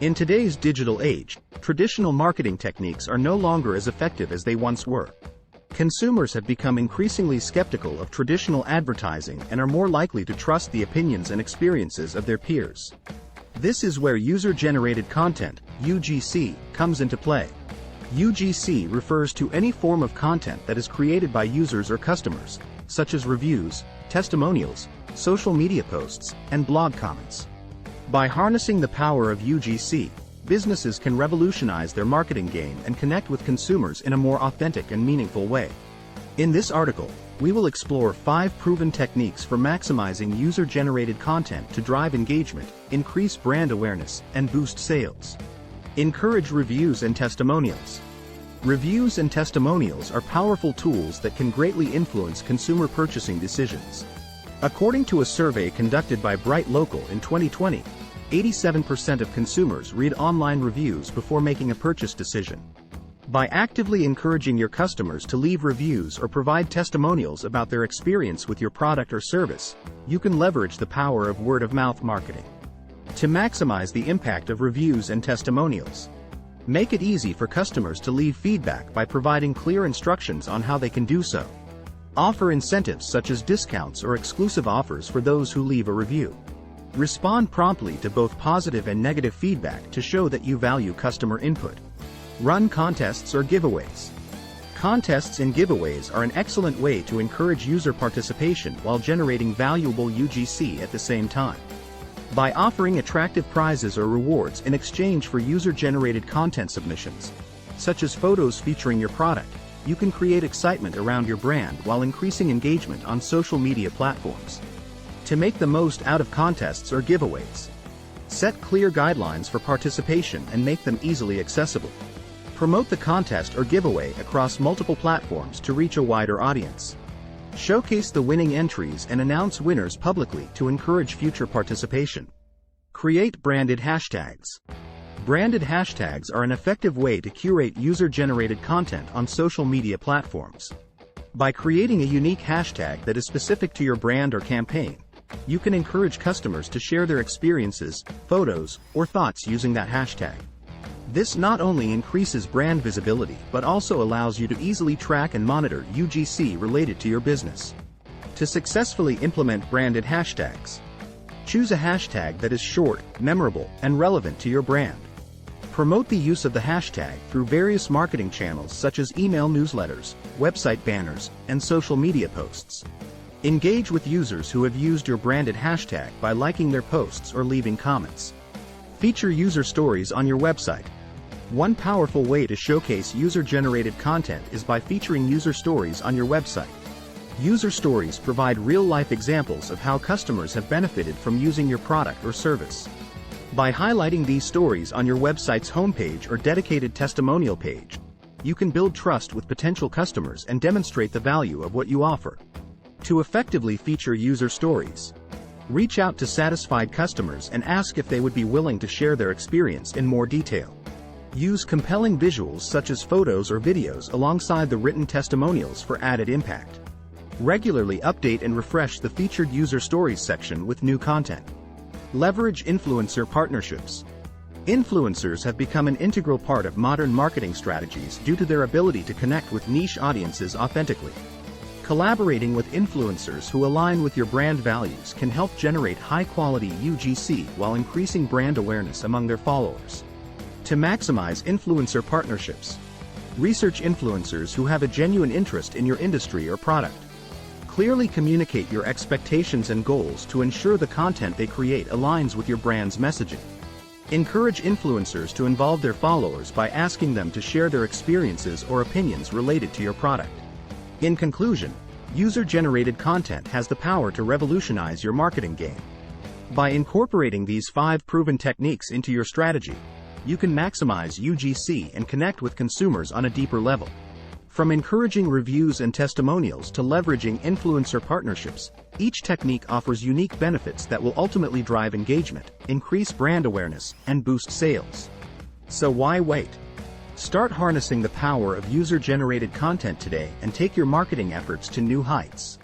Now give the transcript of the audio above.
In today's digital age, traditional marketing techniques are no longer as effective as they once were. Consumers have become increasingly skeptical of traditional advertising and are more likely to trust the opinions and experiences of their peers. This is where user-generated content, UGC, comes into play. UGC refers to any form of content that is created by users or customers, such as reviews, testimonials, social media posts, and blog comments. By harnessing the power of UGC, businesses can revolutionize their marketing game and connect with consumers in a more authentic and meaningful way. In this article, we will explore 5 proven techniques for maximizing user-generated content to drive engagement, increase brand awareness, and boost sales. Encourage reviews and testimonials. Reviews and testimonials are powerful tools that can greatly influence consumer purchasing decisions. According to a survey conducted by Bright Local in 2020, 87% of consumers read online reviews before making a purchase decision. By actively encouraging your customers to leave reviews or provide testimonials about their experience with your product or service, you can leverage the power of word-of-mouth marketing. To maximize the impact of reviews and testimonials, make it easy for customers to leave feedback by providing clear instructions on how they can do so. Offer incentives such as discounts or exclusive offers for those who leave a review. Respond promptly to both positive and negative feedback to show that you value customer input. Run contests or giveaways. Contests and giveaways are an excellent way to encourage user participation while generating valuable UGC at the same time. By offering attractive prizes or rewards in exchange for user-generated content submissions, such as photos featuring your product, you can create excitement around your brand while increasing engagement on social media platforms. To make the most out of contests or giveaways, set clear guidelines for participation and make them easily accessible. Promote the contest or giveaway across multiple platforms to reach a wider audience. Showcase the winning entries and announce winners publicly to encourage future participation. Create branded hashtags. Branded hashtags are an effective way to curate user-generated content on social media platforms. By creating a unique hashtag that is specific to your brand or campaign, you can encourage customers to share their experiences, photos, or thoughts using that hashtag. This not only increases brand visibility but also allows you to easily track and monitor UGC related to your business. To successfully implement branded hashtags, choose a hashtag that is short, memorable, and relevant to your brand. Promote the use of the hashtag through various marketing channels such as email newsletters, website banners, and social media posts. Engage with users who have used your branded hashtag by liking their posts or leaving comments. Feature user stories on your website. One powerful way to showcase user-generated content is by featuring user stories on your website. User stories provide real-life examples of how customers have benefited from using your product or service. By highlighting these stories on your website's homepage or dedicated testimonial page, you can build trust with potential customers and demonstrate the value of what you offer. To effectively feature user stories, reach out to satisfied customers and ask if they would be willing to share their experience in more detail. Use compelling visuals such as photos or videos alongside the written testimonials for added impact. Regularly update and refresh the featured user stories section with new content. Leverage influencer partnerships. Influencers have become an integral part of modern marketing strategies due to their ability to connect with niche audiences authentically. Collaborating with influencers who align with your brand values can help generate high-quality UGC while increasing brand awareness among their followers. To maximize influencer partnerships, research influencers who have a genuine interest in your industry or product. Clearly communicate your expectations and goals to ensure the content they create aligns with your brand's messaging. Encourage influencers to involve their followers by asking them to share their experiences or opinions related to your product. In conclusion, user-generated content has the power to revolutionize your marketing game. By incorporating these 5 proven techniques into your strategy, you can maximize UGC and connect with consumers on a deeper level. From encouraging reviews and testimonials to leveraging influencer partnerships, each technique offers unique benefits that will ultimately drive engagement, increase brand awareness, and boost sales. So why wait? Start harnessing the power of user-generated content today and take your marketing efforts to new heights.